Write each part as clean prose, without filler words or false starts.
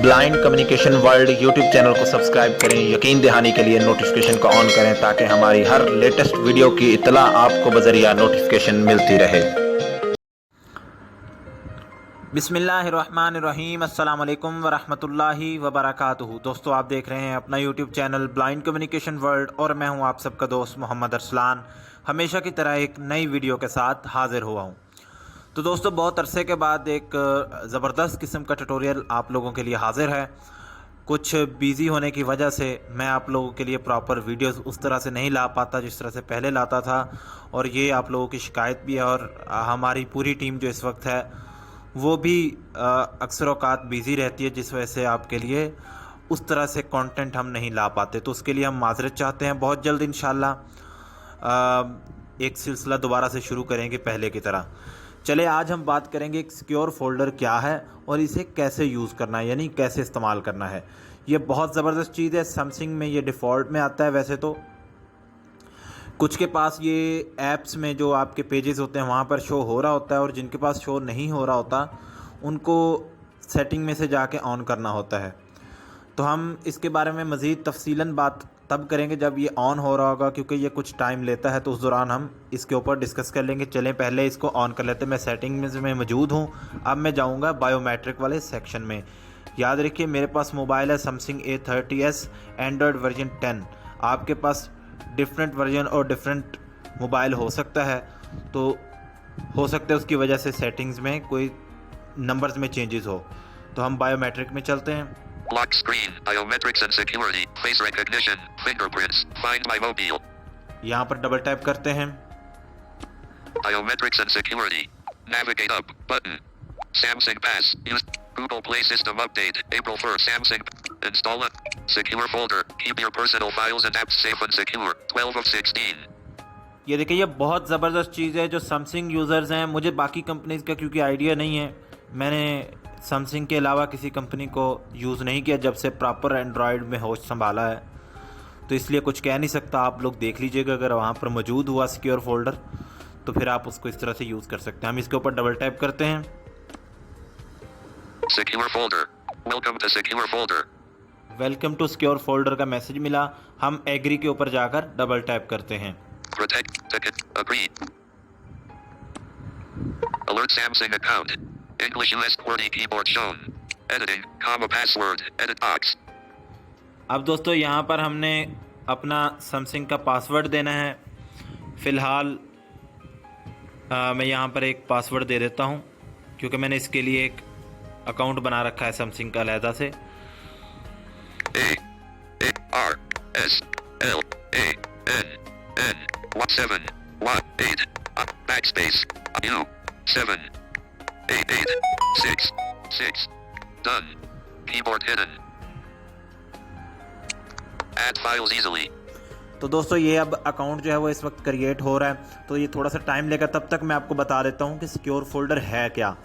Blind communication world YouTube channel को subscribe करें। यकीन दहानी के लिए नोटिफिकेशन को ऑन करें ताकि हमारी हर लेटेस्ट वीडियो की इत्तला आपको बजरिया नोटिफिकेशन मिलती रहे। बिस्मिल्लाहिर्रहमानिर्रहीम, अस्सलाम वालेकुम वरहमतुल्लाहि वबरकातुहू। दोस्तों, आप देख रहे हैं अपना YouTube channel blind communication world और मैं हूं आप सबका दोस्त मोहम्मद अरसलान, हमेशा की तरह एक नई वीडियो के साथ हाज़िर हुआ हूं। तो दोस्तों, बहुत अरसे के बाद एक ज़बरदस्त किस्म का ट्यूटोरियल आप लोगों के लिए हाज़िर है। कुछ बिज़ी होने की वजह से मैं आप लोगों के लिए प्रॉपर वीडियोस उस तरह से नहीं ला पाता जिस तरह से पहले लाता था, और ये आप लोगों की शिकायत भी है। और हमारी पूरी टीम जो इस वक्त है वो भी अक्सर औक़ात बिज़ी रहती है, जिस वजह से आपके लिए उस तरह से कंटेंट हम नहीं ला पाते। तो उसके लिए हम माज़रत चाहते हैं। बहुत जल्द इंशाल्लाह एक सिलसिला दोबारा से शुरू करेंगे पहले की तरह। चले, आज हम बात करेंगे एक सिक्योर फ़ोल्डर क्या है और इसे कैसे यूज़ करना है, यानी कैसे इस्तेमाल करना है। ये बहुत ज़बरदस्त चीज़ है। सैमसंग में ये डिफ़ॉल्ट में आता है। वैसे तो कुछ के पास ये ऐप्स में जो आपके पेजेस होते हैं वहाँ पर शो हो रहा होता है, और जिनके पास शो नहीं हो रहा होता उनको सेटिंग में से जाके ऑन करना होता है। तो हम इसके बारे में मज़ीद तफसीलन बात तब करेंगे जब ये ऑन हो रहा होगा, क्योंकि ये कुछ टाइम लेता है। तो उस दौरान हम इसके ऊपर डिस्कस कर लेंगे। चलें पहले इसको ऑन कर लेते हैं। मैं सेटिंग में मौजूद हूँ। अब मैं जाऊँगा बायोमेट्रिक वाले सेक्शन में। याद रखिए, मेरे पास मोबाइल है सैमसंग A30s एंड्रॉयड वर्जन 10। आपके पास डिफरेंट वर्जन और डिफरेंट मोबाइल हो सकता है, तो हो सकता है उसकी वजह से सेटिंग्स में कोई नंबर्स में चेंजेस हो। तो हम बायोमेट्रिक में चलते हैं। Lock screen, biometrics and security, face recognition, fingerprints, find my mobile. यहाँ पर डबल टैप करते हैं। Biometrics and security. Navigate up, button. Samsung Pass, use Google Play System Update, April 1st, Samsung. Install a secure folder, keep your personal files and apps safe and secure, 12 of 16. ये देखिए, ये बहुत ज़बरदस्त चीज़ है जो Samsung users हैं। मुझे बाकी कंपनीज़ का क्योंकि आइडिया नहीं है, मैंने सैमसंग के अलावा किसी कंपनी को यूज़ नहीं किया जब से प्रॉपर एंड्रॉयड में होस्ट संभाला है, तो इसलिए कुछ कह नहीं सकता। आप लोग देख लीजिएगा, अगर वहाँ पर मौजूद हुआ सिक्योर फोल्डर तो फिर आप उसको इस तरह से यूज़ कर सकते हैं। हम इसके ऊपर डबल टैप करते हैं। Secure folder. Welcome to secure folder. Welcome to secure folder का मैसेज मिला। हम एग्री के ऊपर जाकर डबल टैप करते हैं। Protect, ticket, agree. Alert Samsung account. English US QWERTY keyboard shown. Editing, comma password, edit box. अब दोस्तों, यहाँ पर हमने अपना सैमसंग का पासवर्ड देना है। फ़िलहाल मैं यहाँ पर एक पासवर्ड दे देता हूँ, क्योंकि मैंने इसके लिए एक अकाउंट बना रखा है सैमसंग का अलहदा से। A-R-S-L-A-N-N-7 backspace U78866 done. Keyboard hidden. Add files easily. तो दोस्तों, ये अब अकाउंट जो है वो इस वक्त क्रिएट हो रहा है, तो ये थोड़ा सा टाइम लेगा। तब तक मैं आपको बता देता हूँ कि सिक्योर फोल्डर है क्या।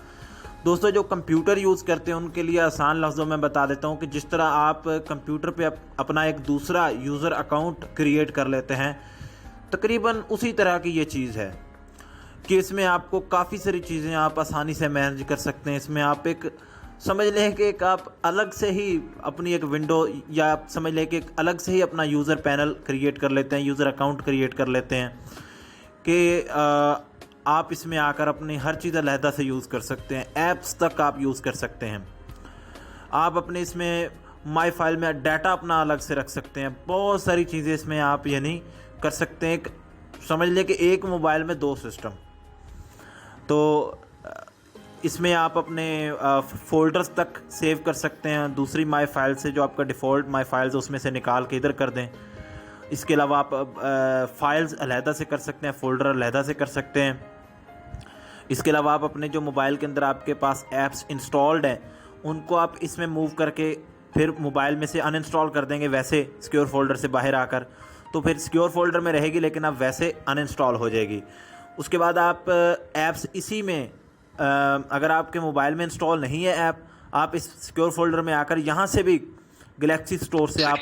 दोस्तों, जो कंप्यूटर यूज़ करते हैं उनके लिए आसान लफ्ज़ों में बता देता हूँ कि जिस तरह आप कंप्यूटर पे अपना एक दूसरा यूज़र अकाउंट क्रिएट कर लेते हैं, तकरीबन उसी तरह की ये चीज़ है कि इसमें आपको काफ़ी सारी चीज़ें आप आसानी से मैनेज कर सकते हैं। इसमें आप एक समझ लें कि एक आप अलग से ही अपनी एक विंडो, या आप समझ लें कि एक अलग से ही अपना यूज़र पैनल क्रिएट कर लेते हैं, यूज़र अकाउंट क्रिएट कर लेते हैं कि आप इसमें आकर अपनी हर चीज़ अलहदा से यूज़ कर सकते हैं। ऐप्स तक आप यूज़ कर सकते हैं। आप अपने इसमें माई फाइल में डाटा अपना अलग से रख सकते हैं। बहुत सारी चीज़ें इसमें आप यानी कर सकते हैं। समझ लें कि एक मोबाइल में 2 सिस्टम। तो इसमें आप अपने फ़ोल्डर्स तक सेव कर सकते हैं। दूसरी माई फाइल से, जो आपका डिफ़ॉल्ट माई फाइल्स उसमें से निकाल के इधर कर दें। इसके अलावा आप फाइल्स अलहदा से कर सकते हैं, फ़ोल्डर अलहदा से कर सकते हैं। इसके अलावा आप अपने जो मोबाइल के अंदर आपके पास ऐप्स इंस्टॉल्ड हैं उनको आप इसमें मूव करके फिर मोबाइल में से अनइंस्टॉल कर देंगे, वैसे सिक्योर फोल्डर से बाहर आकर। तो फिर सिक्योर फोल्डर में रहेगी, लेकिन अब वैसे अनइंस्टॉल हो जाएगी। उसके बाद आप ऐप्स इसी में, अगर आपके मोबाइल में इंस्टॉल नहीं है ऐप, आप इस सिक्योर फोल्डर में आकर यहाँ से भी गैलेक्सी स्टोर से आप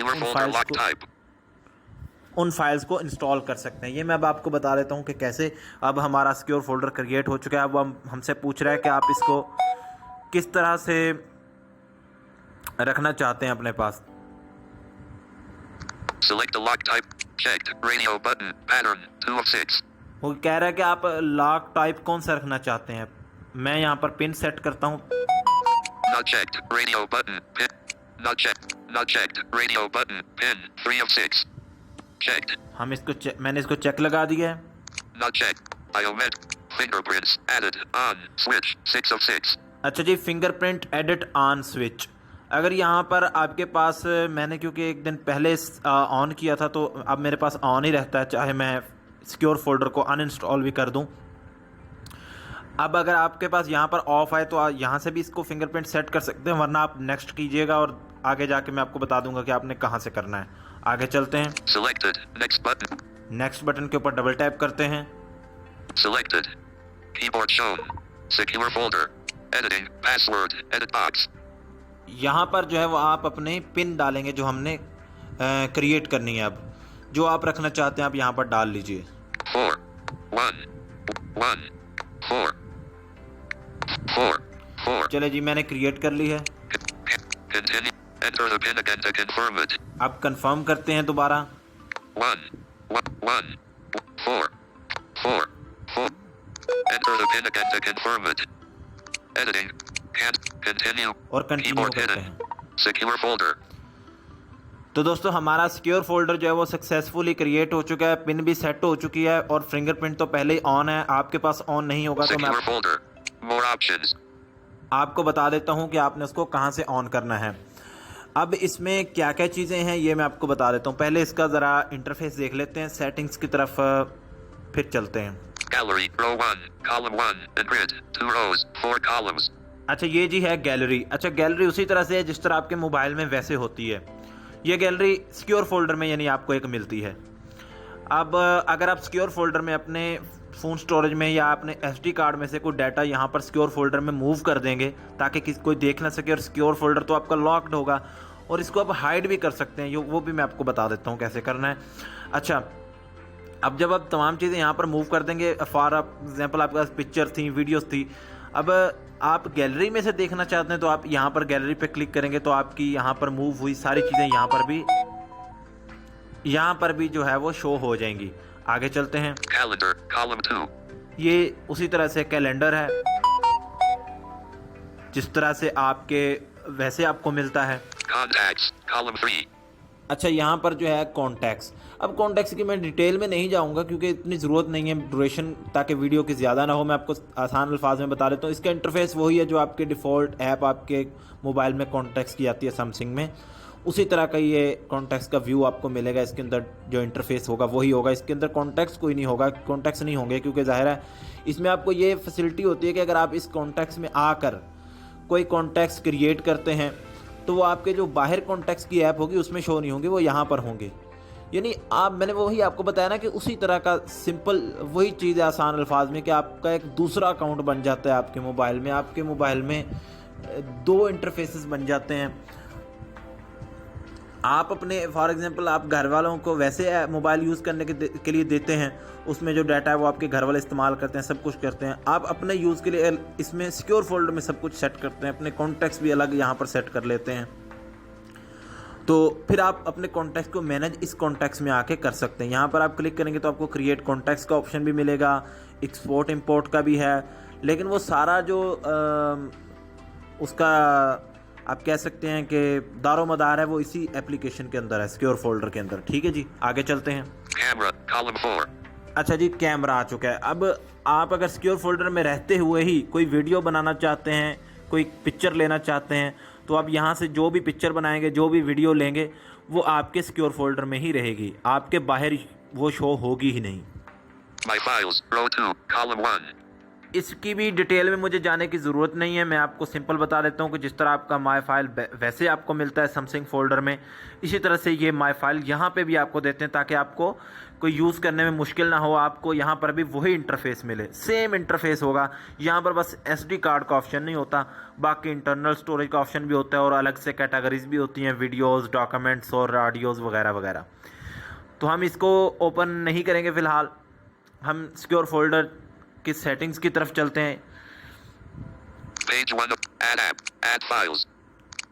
उन फाइल्स को इंस्टॉल कर सकते हैं। ये मैं अब आपको बता देता हूँ कि कैसे। अब हमारा सिक्योर फोल्डर क्रिएट हो चुका है। अब हमसे पूछ रहा है कि आप इसको किस तरह से रखना चाहते हैं अपने पास। Select the lock type. Checked. Radio button. Pattern. 2 of 6. वो कह रहा है कि आप लॉक टाइप कौन सा रखना चाहते हैं। मैं यहाँ पर पिन सेट करता हूँ। Not checked. Radio button. Pin. Not checked. Not checked. Radio button. Pin. 3 of 6. Checked. हम इसको मैंने इसको चेक लगा दिया है। Not checked. Biometric. Fingerprints. Added. On. Switch. 6 of 6. अच्छा जी, फिंगरप्रिंट एडिट ऑन स्विच। अगर यहाँ पर आपके पास, मैंने क्योंकि एक दिन पहले ऑन किया था तो अब मेरे पास ऑन ही रहता है, चाहे मैं सिक्योर फोल्डर को अनइंस्टॉल भी कर दूँ। अब अगर आपके पास यहाँ पर ऑफ है तो यहाँ से भी इसको फिंगरप्रिंट सेट कर सकते हैं, वरना आप नेक्स्ट कीजिएगा और आगे जाके मैं आपको बता दूंगा कि आपने कहाँ से करना है। आगे चलते हैं। Selected. Next button. Next button के ऊपर डबल टैप करते हैं। Selected. Keyboard shown. Secure folder. Editing. Password. Edit box. यहाँ पर जो है वो आप अपने पिन डालेंगे जो हमने क्रिएट करनी है। अब जो आप रखना चाहते हैं आप यहाँ पर डाल लीजिए। 4 1 1 4 4 4. चले जी, मैंने क्रिएट कर ली है। Continue. Enter the pin again to confirm it. अब कंफर्म करते हैं दोबारा। 1 1 1 4 4 4. Enter the pin again to confirm it. Editing. Can't continue. और कंटिन्यू Keyboard करते hidden. हैं। Secure folder. तो दोस्तों हमारा सिक्योर फोल्डर जो है वो सक्सेसफुली क्रिएट हो चुका है, पिन भी सेट हो चुकी है और फिंगरप्रिंट तो पहले ही ऑन है। आपके पास ऑन नहीं होगा तो मैं Secure folder. More options. आपको बता देता हूँ कि आपने उसको कहाँ से ऑन करना है। अब इसमें क्या क्या चीज़ें हैं ये मैं आपको बता देता हूँ। पहले इसका ज़रा इंटरफेस देख लेते हैं, सेटिंग्स की तरफ फिर चलते हैं। Gallery. Row 1. Column 1. And grid. 2 rows. 4 columns. अच्छा, ये जी है गैलरी। अच्छा, गैलरी उसी तरह से है जिस तरह आपके मोबाइल में वैसे होती है। ये गैलरी सिक्योर फोल्डर में यानी आपको एक मिलती है। अब अगर आप सिक्योर फोल्डर में अपने फ़ोन स्टोरेज में या अपने SD कार्ड में से कोई डाटा यहाँ पर सिक्योर फोल्डर में मूव कर देंगे ताकि किसी कोई देख ना सके, और सिक्योर फोल्डर तो आपका लॉक्ड होगा और इसको आप हाइड भी कर सकते हैं, वो भी मैं आपको बता देता हूँ कैसे करना है। अच्छा, अब जब आप तमाम चीज़ें यहाँ पर मूव कर देंगे, फॉर एग्जाम्पल आपके पास पिक्चर थी, वीडियोस थी, अब आप गैलरी में से देखना चाहते हैं तो आप यहाँ पर गैलरी पे क्लिक करेंगे तो आपकी यहाँ पर मूव हुई सारी चीज़ें यहाँ पर भी जो है वो शो हो जाएंगी। आगे चलते हैं। Calendar. Column 2. ये उसी तरह से कैलेंडर है जिस तरह से आपके वैसे आपको मिलता है। Contacts. Column 3. अच्छा, यहाँ पर जो है कॉन्टैक्ट्स। अब कॉन्टैक्ट्स की मैं डिटेल में नहीं जाऊँगा क्योंकि इतनी ज़रूरत नहीं है ड्यूरेशन, ताकि वीडियो की ज़्यादा ना हो। मैं आपको आसान अल्फाज में बता देता हूँ। इसका इंटरफेस वही है जो आपके डिफ़ॉल्ट ऐप आपके मोबाइल में कॉन्टैक्ट्स की आती है सैमसंग में, उसी तरह का ये कॉन्टैक्ट्स का व्यू आपको मिलेगा। इसके अंदर जो इंटरफेस होगा वही होगा। इसके अंदर कॉन्टैक्ट्स कोई नहीं होगा, कॉन्टैक्ट्स नहीं होंगे क्योंकि ज़ाहिर है इसमें आपको ये फैसिलिटी होती है कि अगर आप इस कॉन्टैक्ट्स में आकर कोई कॉन्टैक्ट्स क्रिएट करते हैं तो वो आपके जो बाहर कॉन्टैक्ट्स की ऐप होगी उसमें शो नहीं होंगे, वो यहाँ पर होंगे। यानी मैंने वही आपको बताया ना कि उसी तरह का सिंपल वही चीज़ है आसान अल्फाज में कि आपका एक दूसरा अकाउंट बन जाता है आपके मोबाइल में। आपके मोबाइल में 2 इंटरफेसेस बन जाते हैं। आप अपने फॉर एग्जांपल आप घर वालों को वैसे मोबाइल यूज़ करने के लिए देते हैं, उसमें जो डाटा है वो आपके घर वाले इस्तेमाल करते हैं, सब कुछ करते हैं। आप अपने यूज़ के लिए इसमें सिक्योर फोल्डर में सब कुछ सेट करते हैं, अपने कॉन्टैक्ट्स भी अलग यहाँ पर सेट कर लेते हैं। तो फिर आप अपने कॉन्टैक्ट्स को मैनेज इस कॉन्टैक्ट्स में आके कर सकते हैं। यहाँ पर आप क्लिक करेंगे तो आपको क्रिएट कॉन्टैक्ट्स का ऑप्शन भी मिलेगा, एक्सपोर्ट इंपोर्ट का भी है, लेकिन वो सारा जो उसका आप कह सकते हैं कि दारोमदार है वो इसी एप्लीकेशन के अंदर है, सिक्योर फोल्डर के अंदर। ठीक है जी, आगे चलते हैं। Camera. Column 4. अच्छा जी, कैमरा आ चुका है। अब आप अगर सिक्योर फोल्डर में रहते हुए ही कोई वीडियो बनाना चाहते हैं, कोई पिक्चर लेना चाहते हैं, तो आप यहाँ से जो भी पिक्चर बनाएंगे, जो भी वीडियो लेंगे, वो आपके सिक्योर फोल्डर में ही रहेगी, आपके बाहर वो शो होगी ही नहीं। My files. Row 2. Column 1. इसकी भी डिटेल में मुझे जाने की ज़रूरत नहीं है, मैं आपको सिंपल बता देता हूँ कि जिस तरह आपका माई फाइल वैसे आपको मिलता है सैमसंग फोल्डर में, इसी तरह से ये माई फाइल यहाँ पे भी आपको देते हैं ताकि आपको कोई यूज़ करने में मुश्किल ना हो। आपको यहाँ पर भी वही इंटरफेस मिले, सेम इंटरफेस होगा। यहाँ पर बस SD कार्ड का ऑप्शन नहीं होता, बाकी इंटरनल स्टोरेज का ऑप्शन भी होता है और अलग से कैटेगरीज भी होती हैं, वीडियोज़, डॉक्यूमेंट्स और ऑडियोज़ वगैरह वगैरह। तो हम इसको ओपन नहीं करेंगे फ़िलहाल, हम सिक्योर फोल्डर की सेटिंग्स की तरफ चलते हैं। Page 1 of Add App. Add Files.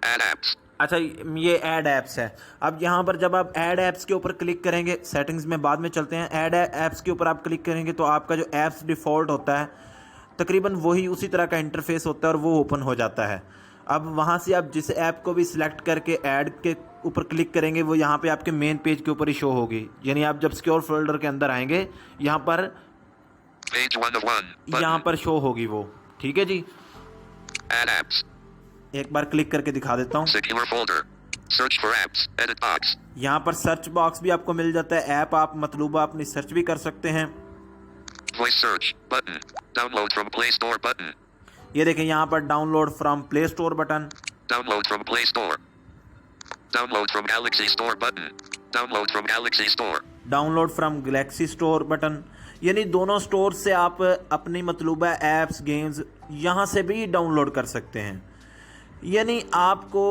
Add Apps. अच्छा, ये ऐड ऐप्स है। अब यहाँ पर जब आप ऐड ऐप्स के ऊपर क्लिक करेंगे, सेटिंग्स में बाद में चलते हैं, ऐड ऐप्स के ऊपर आप क्लिक करेंगे तो आपका जो ऐप्स डिफ़ॉल्ट होता है तकरीबन वही उसी तरह का इंटरफेस होता है और वो ओपन हो जाता है। अब वहाँ से आप जिस ऐप को भी सिलेक्ट करके ऐड के ऊपर क्लिक करेंगे वो यहाँ पे आपके मेन पेज के ऊपर ही शो होगी। यानी आप जब सिक्योर फोल्डर के अंदर आएंगे यहाँ पर Page 1 of 1. यहाँ Button. पर शो होगी वो। ठीक है जी, Add apps. एक बार क्लिक करके दिखा देता हूँ। Secure folder. Search for apps. Edit box. यहाँ पर सर्च बॉक्स भी आपको मिल जाता है, ऐप आप मतलूबा अपनी सर्च भी कर सकते हैं। Voice search. Button. Download from Play Store. Button. ये देखें यहाँ पर download from play store button, Download from Play Store. Download from Galaxy Store. Button. Download from Galaxy Store. Download from Galaxy store button. यानी दोनों store से आप अपनी मतलूबा apps games यहाँ से भी डाउनलोड कर सकते हैं। यानी आपको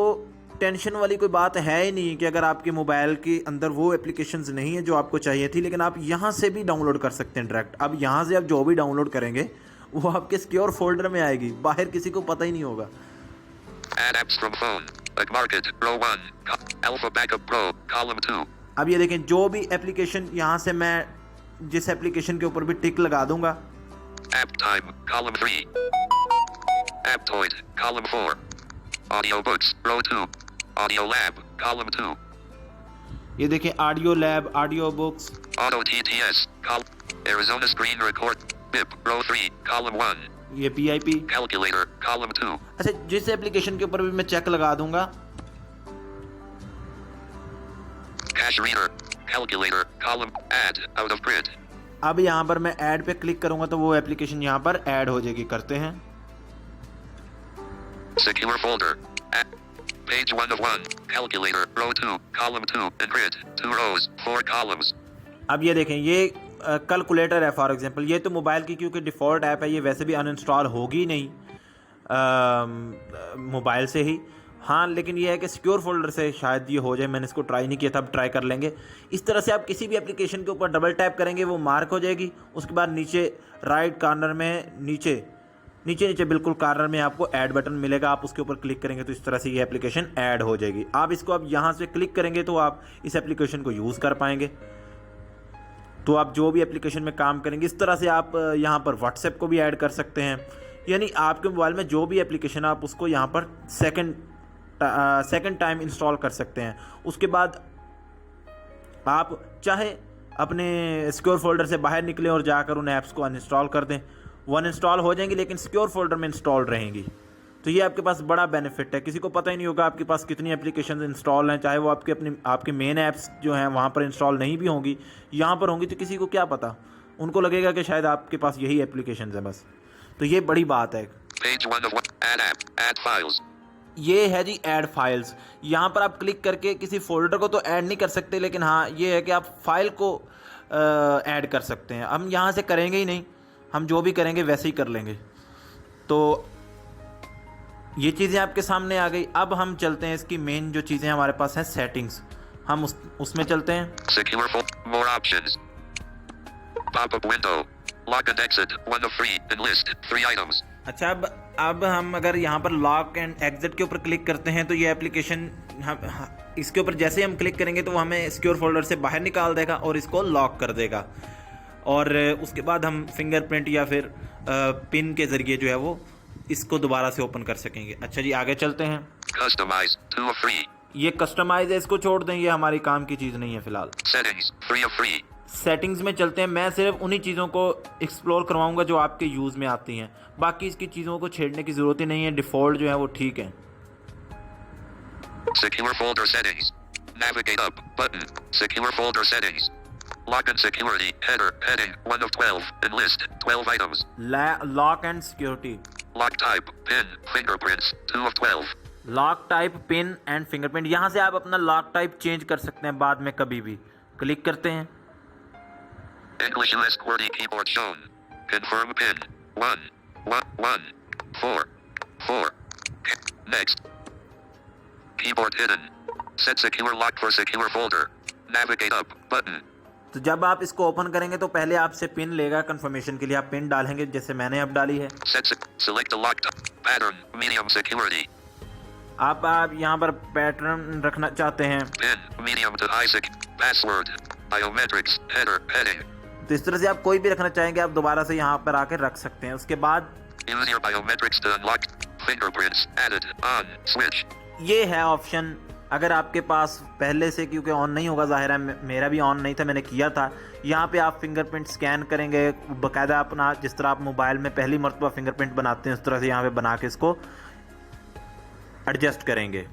टेंशन वाली कोई बात है ही नहीं कि अगर आपके मोबाइल के अंदर वो एप्लीकेशंस नहीं है जो आपको चाहिए थी, लेकिन आप यहाँ से भी डाउनलोड कर सकते हैं डायरेक्ट। अब यहाँ से आप जो भी डाउनलोड करेंगे वो आपके सिक्योर फोल्डर में आएगी, बाहर किसी को पता ही नहीं होगा। Add apps from phone. Like Market. Row 1. Alpha Backup Pro. Column 2. अब ये देखें जो भी एप्लीकेशन यहाँ से मैं जिस एप्लीकेशन के ऊपर भी टिक लगा दूंगा, App Time. Column 3. Aptoid. Column 4. Audio Books. Row 2. Audio Lab. Column 2. ये देखें audio lab, audio books, Auto TTS. Arizona Screen Record. BIP. Row 3. Column 1. ये PIP। Calculator. Column 2. अच्छा, जिस एप्लीकेशन के ऊपर भी मैं चेक लगा दूंगा, Cache Reader. Calculator. Column. Add. Out of print. अब यहाँ पर मैं ऐड पे क्लिक करूंगा तो वो एप्लीकेशन यहाँ पर ऐड हो जाएगी। करते हैं, Secure folder. Page 1 of 1. Calculator. Row 2. Column 2. And grid. 2 rows. 4 columns. अब ये देखें ये कैलकुलेटर है फॉर एग्जांपल। ये तो मोबाइल की क्योंकि डिफ़ॉल्ट ऐप है, ये वैसे भी अनइंस्टॉल होगी नहीं मोबाइल से ही। हाँ, लेकिन ये है कि सिक्योर फोल्डर से शायद ये हो जाए। मैंने इसको ट्राई नहीं किया था, अब ट्राई कर लेंगे। इस तरह से आप किसी भी एप्लीकेशन के ऊपर डबल टैप करेंगे वो मार्क हो जाएगी। उसके बाद नीचे राइट कॉर्नर में नीचे बिल्कुल कॉर्नर में आपको ऐड बटन मिलेगा। आप उसके ऊपर क्लिक करेंगे तो इस तरह से ये एप्लीकेशन ऐड हो जाएगी। आप इसको अब यहाँ से क्लिक करेंगे तो आप इस एप्लीकेशन को यूज़ कर पाएंगे। तो आप जो भी एप्लीकेशन में काम करेंगे, इस तरह से आप यहाँ पर व्हाट्सएप को भी ऐड कर सकते हैं। यानी आपके मोबाइल में जो भी एप्लीकेशन आप उसको यहाँ पर सेकंड टाइम इंस्टॉल कर सकते हैं। उसके बाद आप चाहे अपने सिक्योर फोल्डर से बाहर निकलें और जाकर उन ऐप्स को अनइंस्टॉल कर दें, वो अनइंस्टॉल हो जाएंगी लेकिन सिक्योर फोल्डर में इंस्टॉल रहेंगी। तो ये आपके पास बड़ा बेनिफिट है। किसी को पता ही नहीं होगा आपके पास कितनी एप्लीकेशन इंस्टॉल हैं, चाहे वो आपके मेन ऐप्स जो हैं वहाँ पर इंस्टॉल नहीं भी होंगी, यहाँ पर होंगी, तो किसी को क्या पता। उनको लगेगा कि शायद आपके पास यही एप्लीकेशन है बस। तो ये बड़ी बात है। Page 1 of 1. Add app. Add files. ये है जी ऐड फाइल्स। यहाँ पर आप क्लिक करके किसी फोल्डर को तो ऐड नहीं कर सकते, लेकिन हाँ ये है कि आप फाइल को ऐड कर सकते हैं। हम यहाँ से करेंगे ही नहीं, हम जो भी करेंगे वैसे ही कर लेंगे। तो ये चीज़ें आपके सामने आ गई। अब हम चलते हैं, इसकी मेन जो चीज़ें हमारे पास हैं सेटिंग्स, हम उसमें चलते हैं। Secure folder. More options. Pop-up window. Lock and exit. 1 of 3. Enlist. 3 items. अच्छा, अब हम अगर यहाँ पर लॉक एंड एग्जिट के ऊपर क्लिक करते हैं तो ये एप्लीकेशन इसके ऊपर जैसे हम क्लिक करेंगे तो वो हमें सिक्योर फोल्डर से बाहर निकाल देगा और इसको लॉक कर देगा। और उसके बाद हम फिंगरप्रिंट या फिर पिन के ज़रिए जो है वो इसको दोबारा से ओपन कर सकेंगे। अच्छा जी, आगे चलते हैं। Customize. 2 of 3. ये कस्टमाइज है, इसको छोड़ दें, ये हमारी काम की चीज़ नहीं है फ़िलहाल। Settings. 3 of 3. सेटिंग्स में चलते हैं। मैं सिर्फ उन्हीं चीज़ों को एक्सप्लोर करवाऊंगा जो आपके यूज़ में आती हैं, बाकी इसकी चीज़ों को छेड़ने की ज़रूरत ही नहीं है। डिफ़ॉल्ट जो है वो ठीक है। Secure folder settings. Navigate up. Button. Secure folder settings. Lock and security. Header. Heading. 1 of 12. Enlist. 12 items. Lock and security. Lock type. Pin. Fingerprints. 2 of 12. Lock type, pin and fingerprint. यहाँ से आप अपना lock type change कर सकते हैं बाद में कभी भी। क्लिक करते हैं। English US QWERTY keyboard shown. Confirm pin. 1 1 1 4 4. Next. Keyboard hidden. Set secure lock for secure folder. Navigate up. Button. तो जब आप इसको ओपन करेंगे तो पहले आपसे पिन लेगा कंफर्मेशन के लिए। आप पिन डालेंगे जैसे मैंने अब डाली है। Select a lock pattern. Medium security. आप यहाँ पर पैटर्न रखना चाहते हैं PIN, medium to high password, biometrics, header, heading. तो इस तरह से आप कोई भी रखना चाहेंगे आप दोबारा से यहाँ पर आकर रख सकते हैं। उसके बाद Use your biometrics to unlock fingerprints added on switch. ये है ऑप्शन, अगर आपके पास पहले से, क्योंकि ऑन नहीं होगा ज़ाहिर है, मेरा भी ऑन नहीं था, मैंने किया था। यहाँ पे आप फिंगरप्रिंट स्कैन करेंगे बाकायदा अपना, जिस तरह आप मोबाइल में पहली मरतबा फिंगरप्रिंट बनाते हैं उस तरह से यहाँ पे बना के इसको एडजस्ट करेंगे।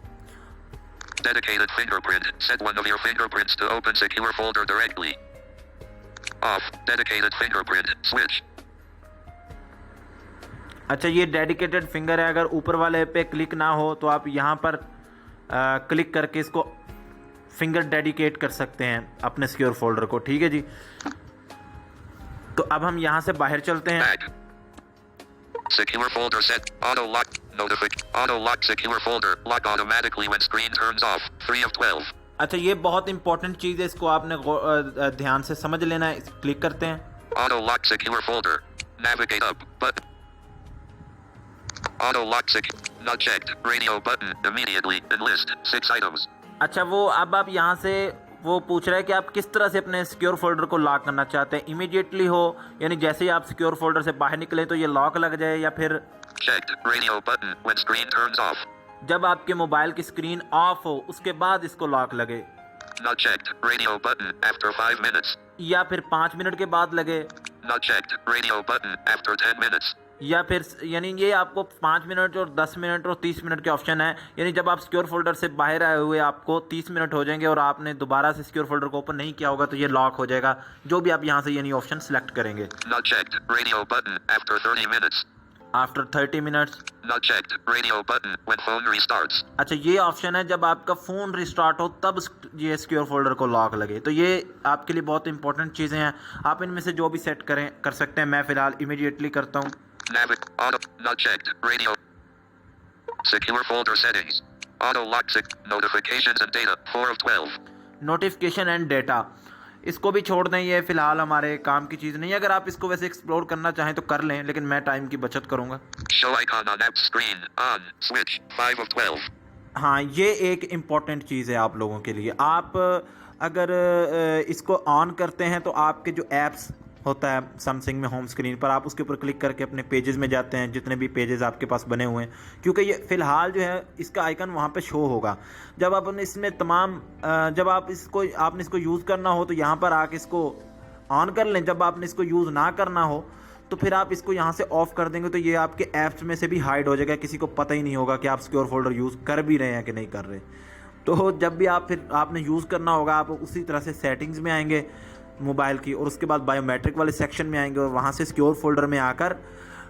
Dedicated fingerprint. Set one of your fingerprints to open secure folder directly. Off. Dedicated fingerprint. Switch. अच्छा, ये डेडिकेटेड फिंगर है, अगर ऊपर वाले पे क्लिक ना हो तो आप यहाँ पर क्लिक करके इसको फिंगर डेडिकेट कर सकते हैं अपने सिक्योर फोल्डर को। ठीक है जी, तो अब हम यहाँ से बाहर चलते हैं। Back. Secure folder set. Auto lock. Auto lock secure folder. Lock automatically when screen turns off. 3 of 12. अच्छा, ये बहुत इंपॉर्टेंट चीज़ है, इसको आपने ध्यान से समझ लेना है। क्लिक करते हैं। Auto lock secure folder. Navigate up. Button. Auto lock not checked. Radio button. Immediately. Enlist. 6 items. अच्छा, वो अब आप यहाँ से वो पूछ रहा है कि आप किस तरह से अपने सिक्योर फोल्डर को लॉक करना चाहते हैं। इमीडिएटली हो, यानी जैसे ही आप सिक्योर फोल्डर से बाहर निकले तो ये लॉक लग जाए, या फिर Checked. Radio button when screen turns off. जब आपके मोबाइल की स्क्रीन ऑफ हो उसके बाद इसको लॉक लगे, Not checked. Radio button after 5 minutes. या फिर 5 मिनट के बाद लगे, Not checked. Radio button after 10 minutes. या फिर यानी ये आपको 5 मिनट और 10 मिनट और 30 मिनट के ऑप्शन है। यानी जब आप सिक्योर फोल्डर से बाहर आए हुए आपको 30 मिनट हो जाएंगे और आपने दोबारा से सिक्योर फोल्डर को ओपन नहीं किया होगा तो ये लॉक हो जाएगा, जो भी आप यहाँ से यानी ऑप्शन सेलेक्ट करेंगे। Not checked. Radio button after 30 minutes. After 30 minutes. Not checked. Radio button when phone restarts. अच्छा, ये ऑप्शन है जब आपका फ़ोन रिस्टार्ट हो तब ये सिक्योर फोल्डर को लॉक लगे। तो ये आपके लिए बहुत इंपॉर्टेंट चीज़ें हैं, आप इनमें से जो भी सेट कर सकते हैं। मैं फ़िलहाल इमीडिएटली करता हूँ। Auto. Not checked. Radio. Secure folder settings. Auto lock notifications and data. 4 of 12. Notification and data, इसको भी छोड़ दें, ये फ़िलहाल हमारे काम की चीज़ नहीं है। अगर आप इसको वैसे एक्सप्लोर करना चाहें तो कर लें, लेकिन मैं टाइम की बचत करूँगा। Show icon on app screen. On. Switch. 5 of 12. हाँ, ये एक इम्पॉर्टेंट चीज़ है आप लोगों के लिए। आप अगर इसको ऑन करते हैं तो आपके जो ऐप्स होता है सैमसंग में होम स्क्रीन पर, आप उसके ऊपर क्लिक करके अपने पेजेस में जाते हैं, जितने भी पेजेस आपके पास बने हुए हैं, क्योंकि ये फ़िलहाल जो है इसका आइकन वहाँ पे शो होगा। जब आप इसमें जब आपने इसको यूज़ करना हो तो यहाँ पर आके इसको ऑन कर लें। जब आपने इसको यूज़ ना करना हो तो फिर आप इसको यहाँ से ऑफ़ कर देंगे तो ये आपके ऐप्स में से भी हाइड हो जाएगा, किसी को पता ही नहीं होगा कि आप सिक्योर फोल्डर यूज़ कर भी रहे हैं कि नहीं कर रहे। तो जब भी आपने यूज़ करना होगा, आप उसी तरह से सेटिंग्स में आएंगे मोबाइल की, और उसके बाद बायोमेट्रिक वाले सेक्शन में आएंगे और वहाँ से सिक्योर फोल्डर में आकर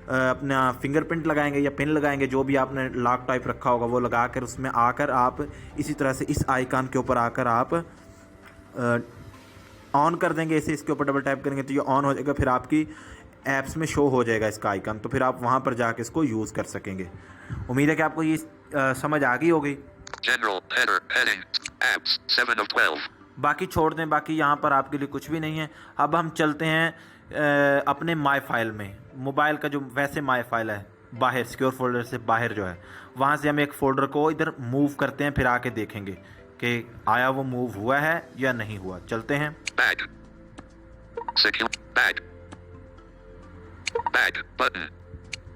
अपना फिंगरप्रिंट लगाएंगे या पिन लगाएंगे, जो भी आपने लॉक टाइप रखा होगा वो लगा कर उसमें आकर आप इसी तरह से इस आइकन के ऊपर आकर आप ऑन कर देंगे। ऐसे इसके ऊपर डबल टैप करेंगे तो ये ऑन हो जाएगा, फिर आपकी ऐप्स में शो हो जाएगा इसका आइकन, तो फिर आप वहाँ पर जाके इसको यूज़ कर सकेंगे। उम्मीद है कि आपको ये समझ आ गई होगी। General, header, heading, apps, 7 of 12. बाकी छोड़ दें, बाकी यहाँ पर आपके लिए कुछ भी नहीं है। अब हम चलते हैं अपने माई फाइल में। मोबाइल का जो वैसे माई फाइल है बाहर, सिक्योर फोल्डर से बाहर जो है, वहाँ से हम एक फ़ोल्डर को इधर मूव करते हैं, फिर आके देखेंगे कि आया वो मूव हुआ है या नहीं हुआ। चलते हैं। Back. Secure. Back. Back. Button.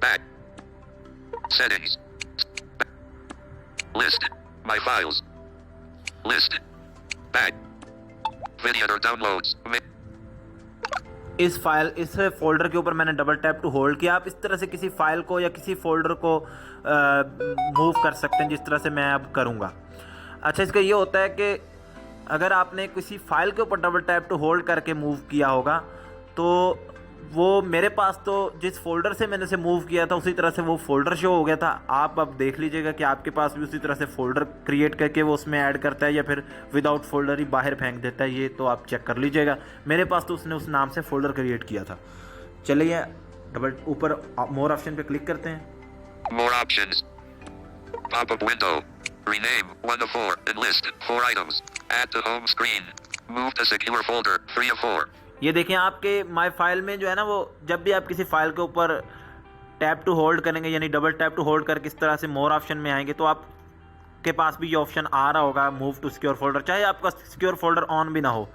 Back. Settings. List. My files. List. Back. Video or downloads. इस फोल्डर के ऊपर मैंने डबल टैप टू होल्ड किया। आप इस तरह से किसी फाइल को या किसी फोल्डर को मूव कर सकते हैं, जिस तरह से मैं अब करूँगा। अच्छा, इसका ये होता है कि अगर आपने किसी फाइल के ऊपर डबल टैप टू होल्ड करके मूव किया होगा तो वो मेरे पास तो जिस फोल्डर से मैंने से मूव किया था उसी तरह से वो फोल्डर शो हो गया था। आप अब देख लीजिएगा कि आपके पास भी उसी तरह से फोल्डर क्रिएट करके वो उसमें ऐड करता है या फिर विदाउट फोल्डर ही बाहर फेंक देता है, ये तो आप चेक कर लीजिएगा। मेरे पास तो उसने उस नाम से फोल्डर क्रिएट किया था। चलिए डबल ऊपर मोर ऑप्शन पे क्लिक करते हैं। More options. Pop-up window. Rename 1 of 4. Enlist 4 items. Add to home screen. Move to secure folder 3 of 4. ये देखें आपके माई फाइल में जो है ना, वो जब भी आप किसी फाइल के ऊपर टैप टू होल्ड करेंगे यानी डबल टैप टू होल्ड करके इस तरह से मोर ऑप्शन में आएंगे तो आप के पास भी ये ऑप्शन आ रहा होगा मूव टू सिक्योर फोल्डर, चाहे आपका सिक्योर फोल्डर ऑन भी ना हो।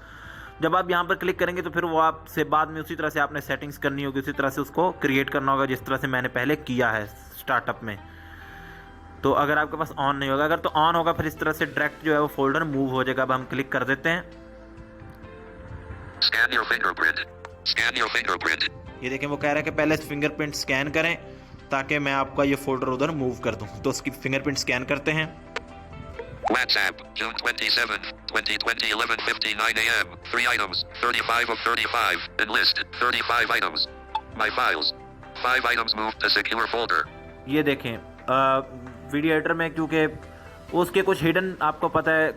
जब आप यहाँ पर क्लिक करेंगे तो फिर वो आपसे बाद में उसी तरह से आपने सेटिंग्स करनी होगी, उसी तरह से उसको क्रिएट करना होगा जिस तरह से मैंने पहले किया है स्टार्टअप में। तो अगर आपके पास ऑन नहीं होगा, अगर तो ऑन होगा फिर इस तरह से डायरेक्ट जो है वो फोल्डर मूव हो जाएगा। अब हम क्लिक कर देते हैं। Scan your fingerprint. Scan your fingerprint. ये देखें वो कह रहा है कि पहले फिंगरप्रिंट स्कैन करें ताकि मैं आपका ये फोल्डर उधर मूव कर दूं। तो उसकी फिंगरप्रिंट स्कैन करते हैं। WhatsApp, June 27th, 2020, 11:59 a.m. 3 items, 35 of 35. Enlist, 35 items. My files. 5 items moved to secure folder. ये देखें वीडियो एडिटर में क्योंकि उसके कुछ हिडन, आपको पता है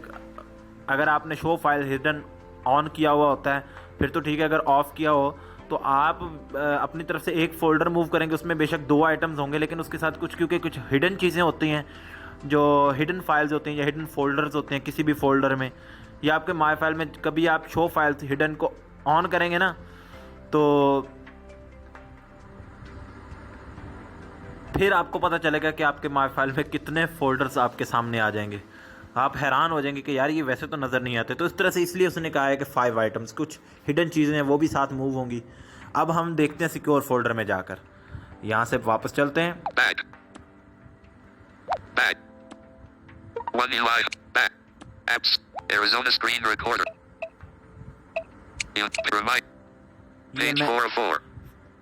अगर आपने शो फाइल हिडन ऑन किया हुआ होता है फिर तो ठीक है, अगर ऑफ किया हो तो आप अपनी तरफ से एक फ़ोल्डर मूव करेंगे, उसमें बेशक 2 आइटम्स होंगे लेकिन उसके साथ कुछ क्योंकि कुछ हिडन चीज़ें होती हैं, जो हिडन फाइल्स होती हैं या हिडन फोल्डर्स होते हैं किसी भी फोल्डर में या आपके माई फाइल में, कभी आप शो फाइल्स हिडन को ऑन करेंगे ना तो फिर आपको पता चलेगा कि आपके माई फाइल में कितने फोल्डर्स आपके सामने आ जाएंगे। आप हैरान हो जाएंगे कि यार ये वैसे तो नज़र नहीं आते। तो इस तरह से इसलिए उसने कहा है कि 5 आइटम्स, कुछ हिडन चीज़ें हैं वो भी साथ मूव होंगी। अब हम देखते हैं सिक्योर फोल्डर में जाकर, यहाँ से वापस चलते हैं। Back. Back. 1 UI. Back. Apps. Arizona screen recorder. Remind. ये Page मैं 4 of 4.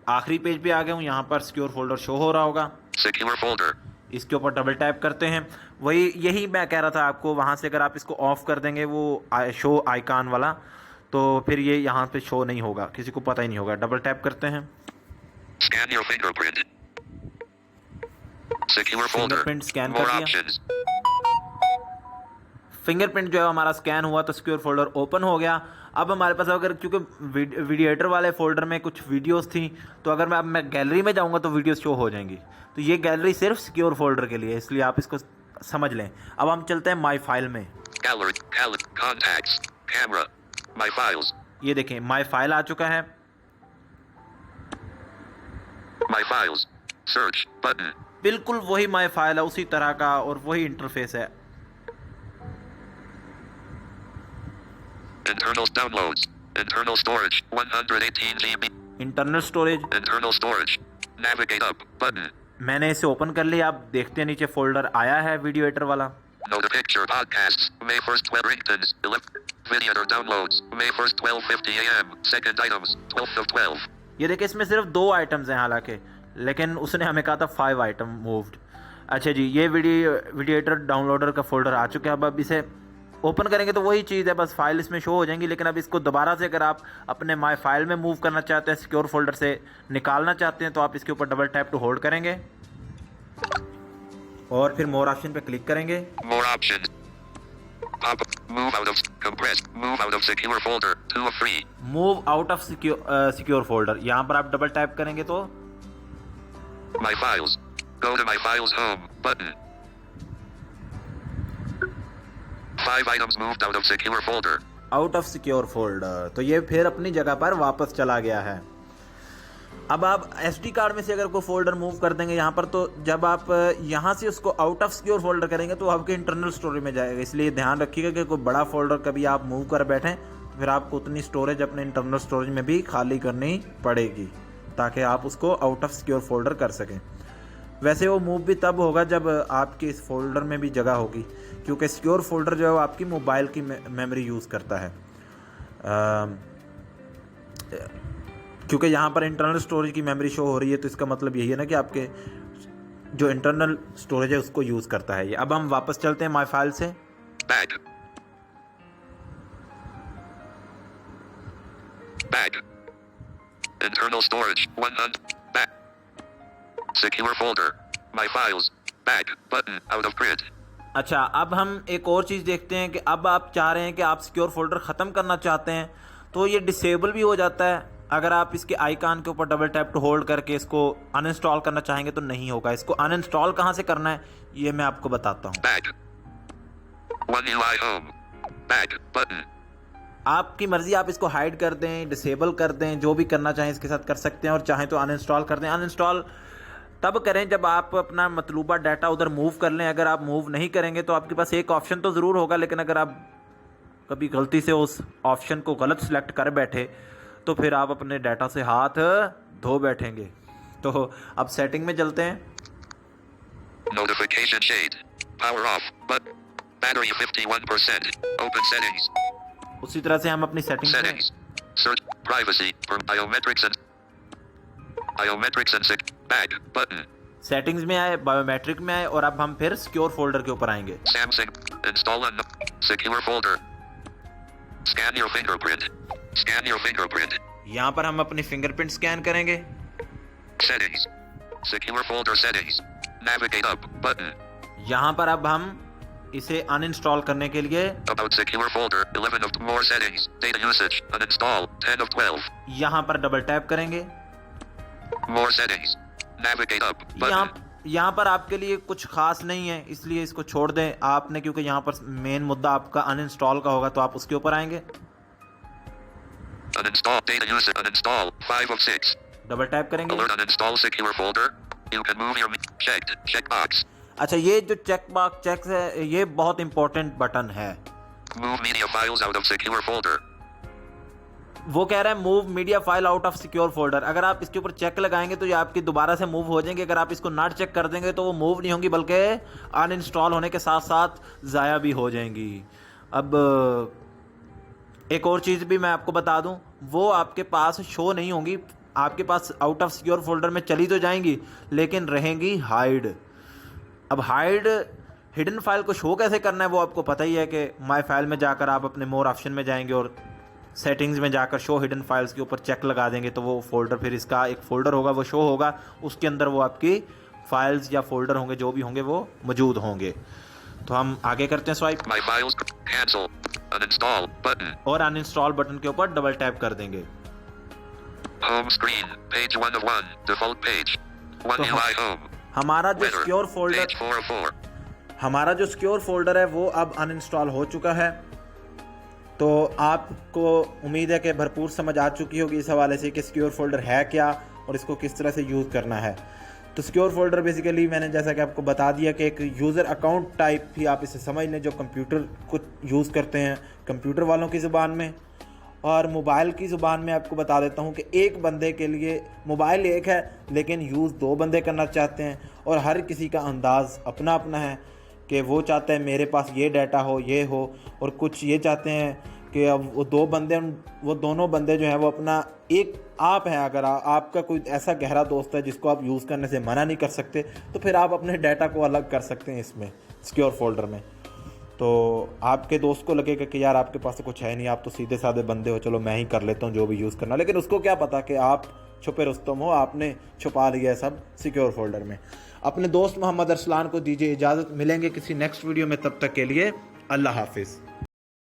आखिरी पेज पे आ गया हूँ, यहाँ पर सिक्योर फोल्डर शो हो रहा होगा। Secure folder. इसके ऊपर डबल टैप करते हैं। वही यही मैं कह रहा था आपको, वहाँ से अगर आप इसको ऑफ कर देंगे वो शो आइकॉन वाला तो फिर ये यहाँ पे शो नहीं होगा, किसी को पता ही नहीं होगा। डबल टैप करते हैं। Scan your fingerprint. Secure folder. Fingerprint scan More कर दिया। options. फिंगरप्रिंट जो है हमारा स्कैन हुआ तो सिक्योर फोल्डर ओपन हो गया। अब हमारे पास अगर क्योंकि वीडियो एडिटर वाले फोल्डर में कुछ वीडियोस थी तो अगर मैं गैलरी में जाऊंगा तो वीडियोस शो हो जाएंगी। तो ये गैलरी सिर्फ सिक्योर फोल्डर के लिए है, इसलिए आप इसको समझ लें। अब हम चलते हैं माई फाइल में। Gallery. Contacts. Camera. My files. ये देखें माई फाइल आ चुका है। My files. Search button. बिल्कुल वही माई फाइल है, उसी तरह का और वही इंटरफेस है। Internal downloads. Internal storage. 118 GB. Internal storage, Internal storage. Navigate up button. मैंने इसे ओपन कर लिया। आप देखते हैं नीचे फोल्डर आया है वीडियो एडिटर वाला। Note picture podcasts. May 1st 12 ringtones. 11. Video downloads. May 1st 12:50 a.m. Second items. 12th of 12. ये देखिए इसमें सिर्फ 2 आइटम्स हैं हालांकि, लेकिन उसने हमें कहा था 5 आइटम मूव्ड। अच्छा जी, ये वीडियो एडिटर डाउनलोडर का फोल्डर आ चुका है। अब इसे ओपन करेंगे तो वही चीज़ है, बस फाइल इसमें शो हो जाएंगी। लेकिन अब इसको दोबारा से अगर आप अपने माई फाइल में मूव करना चाहते हैं, सिक्योर फोल्डर से निकालना चाहते हैं तो आप इसके ऊपर डबल टैप टू होल्ड करेंगे और फिर मोर ऑप्शन पे क्लिक करेंगे। More options. Pop. Move out of. Compress. Move out of secure folder. 2 of 3. Move out of secure folder, यहाँ पर आप डबल टैप करेंगे तो My files. Go to my files home button. 5 items moved out of secure folder. Out of secure folder, तो ये फिर अपनी जगह पर वापस चला गया है। अब आप SD कार्ड में से अगर कोई फोल्डर मूव कर देंगे यहाँ पर, तो जब आप यहाँ से उसको आउट ऑफ सिक्योर फोल्डर करेंगे तो आपके इंटरनल स्टोरेज में जाएगा। इसलिए ध्यान रखिएगा कि कोई बड़ा फोल्डर कभी आप मूव कर बैठें तो फिर आपको उतनी स्टोरेज अपने इंटरनल स्टोरेज में भी खाली करनी पड़ेगी ताकि आप उसको आउट ऑफ सिक्योर फोल्डर कर सकें। वैसे वो मूव भी तब होगा जब आपके इस फोल्डर में भी जगह होगी, क्योंकि सिक्योर फोल्डर जो है वो आपकी मोबाइल की मेमोरी यूज़ करता है। क्योंकि यहाँ पर इंटरनल स्टोरेज की मेमोरी शो हो रही है तो इसका मतलब यही है ना कि आपके जो इंटरनल स्टोरेज है उसको यूज़ करता है ये। अब हम वापस चलते हैं माई फाइल से। Back. Back. Internal storage. 100. Back. Secure folder. My files. Back. Button. Out of print. अच्छा, अब हम एक और चीज़ देखते हैं कि अब आप चाह रहे हैं कि आप सिक्योर फोल्डर ख़त्म करना चाहते हैं तो ये डिसेबल भी हो जाता है। अगर आप इसके आइकॉन के ऊपर डबल टैप टू होल्ड करके इसको अनइंस्टॉल करना चाहेंगे तो नहीं होगा। इसको अनइंस्टॉल कहाँ से करना है ये मैं आपको बताता हूँ। Back. 1 UI home. Back. Button. आपकी मर्ज़ी, आप इसको हाइड कर दें, डिसेबल कर दें, जो भी करना चाहें इसके साथ कर सकते हैं और चाहें तो अनइंस्टॉल कर दें। अनइंस्टॉल तब करें जब आप अपना मतलूबा डाटा उधर मूव कर लें। अगर आप मूव नहीं करेंगे तो आपके पास एक ऑप्शन तो ज़रूर होगा, लेकिन अगर आप कभी गलती से उस ऑप्शन को गलत सिलेक्ट कर बैठे तो फिर आप अपने डाटा से हाथ धो बैठेंगे। तो अब सेटिंग में चलते हैं। Notification shade. Power off. But battery 51%. Open settings. उसी तरह से हम अपनी setting Settings. Search privacy. Biometrics and back button. Settings में आए, बायोमेट्रिक में आए और अब हम फिर सिक्योर फोल्डर के ऊपर आएंगे। Samsung. Install a secure folder. Scan your fingerprint. Scan your fingerprint. यहाँ पर हम अपनी फिंगरप्रिंट स्कैन करेंगे। Settings. Secure folder settings. Navigate up button. यहाँ पर अब हम इसे अनइंस्टॉल करने के लिए About secure folder 11 of more settings. Data usage. Uninstall 10 of 12. यहाँ पर डबल टैप करेंगे। More settings. Navigate up button. यहाँ पर आपके लिए कुछ खास नहीं है, इसलिए इसको छोड़ दें आपने, क्योंकि यहाँ पर मेन मुद्दा आपका अनइंस्टॉल का होगा, तो आप उसके ऊपर आएंगे। Uninstall data usage. Uninstall 5 of 6. Double tap करेंगे। Alert uninstall secure folder. You can move your checked checkbox. अच्छा, ये जो चेक बॉक्स चेक है, ये बहुत इंपॉर्टेंट बटन है। Move media files out of secure folder. वो कह रहा है move media file out of secure folder. अगर आप इसके ऊपर चेक लगाएंगे तो ये आपकी दोबारा से मूव हो जाएंगे। अगर आप इसको नॉट चेक कर देंगे तो वो मूव नहीं होंगी, बल्कि अनइंस्टॉल होने के साथ साथ ज़ाया भी हो जाएंगी। अब एक और चीज़ भी मैं आपको बता दूं, वो आपके पास शो नहीं होंगी। आपके pass out of secure folder में चली तो जाएंगी, लेकिन रहेंगी हाइड। अब हिडन फाइल को शो कैसे करना है वो आपको पता ही है कि माय फाइल में जाकर आप अपने मोर ऑप्शन में जाएंगे और सेटिंग्स में जाकर शो हिडन फाइल्स के ऊपर चेक लगा देंगे तो वो फोल्डर, फिर इसका एक फ़ोल्डर होगा वो शो होगा, उसके अंदर वो आपकी फाइल्स या फोल्डर होंगे, जो भी होंगे वो मौजूद होंगे। तो हम आगे करते हैं swipe My files cancel. Uninstall button. और अनइंस्टॉल बटन के ऊपर डबल टैप कर देंगे। Home screen. Page 1 of 1. Default page. 1 तो UI home. हमारा जो Weather. Secure folder Page 4 of 4. हमारा जो सिक्योर फोल्डर है वो अब अनइंस्टॉल हो चुका है। तो आपको उम्मीद है कि भरपूर समझ आ चुकी होगी इस हवाले से कि सिक्योर फोल्डर है क्या और इसको किस तरह से यूज़ करना है। तो सिक्योर फोल्डर बेसिकली मैंने जैसा कि आपको बता दिया कि एक यूज़र अकाउंट टाइप भी आप इसे समझ लें, जो कंप्यूटर को यूज़ करते हैं कंप्यूटर वालों की ज़ुबान में। और मोबाइल की ज़ुबान में आपको बता देता हूँ कि एक बंदे के लिए मोबाइल एक है, लेकिन यूज़ दो बंदे करना चाहते हैं और हर किसी का अंदाज़ अपना अपना है कि वो चाहते हैं मेरे पास ये डाटा हो, ये हो, और कुछ ये चाहते हैं कि अब वो दोनों बंदे जो हैं वो अपना एक आप है। अगर आपका कोई ऐसा गहरा दोस्त है जिसको आप यूज़ करने से मना नहीं कर सकते, तो फिर आप अपने डाटा को अलग कर सकते हैं इसमें सिक्योर फोल्डर में। तो आपके दोस्त को लगेगा कि यार आपके पास तो कुछ है नहीं, आप तो सीधे साधे बंदे हो, चलो मैं ही कर लेता हूँ जो भी यूज़ करना, लेकिन उसको क्या पता कि आप छुपे रुस्तम हो, आपने छुपा लिया है सब सिक्योर फोल्डर में। अपने दोस्त मोहम्मद अरसलान को दीजिए इजाज़त, मिलेंगे किसी नेक्स्ट वीडियो में, तब तक के लिए अल्लाह हाफिज़।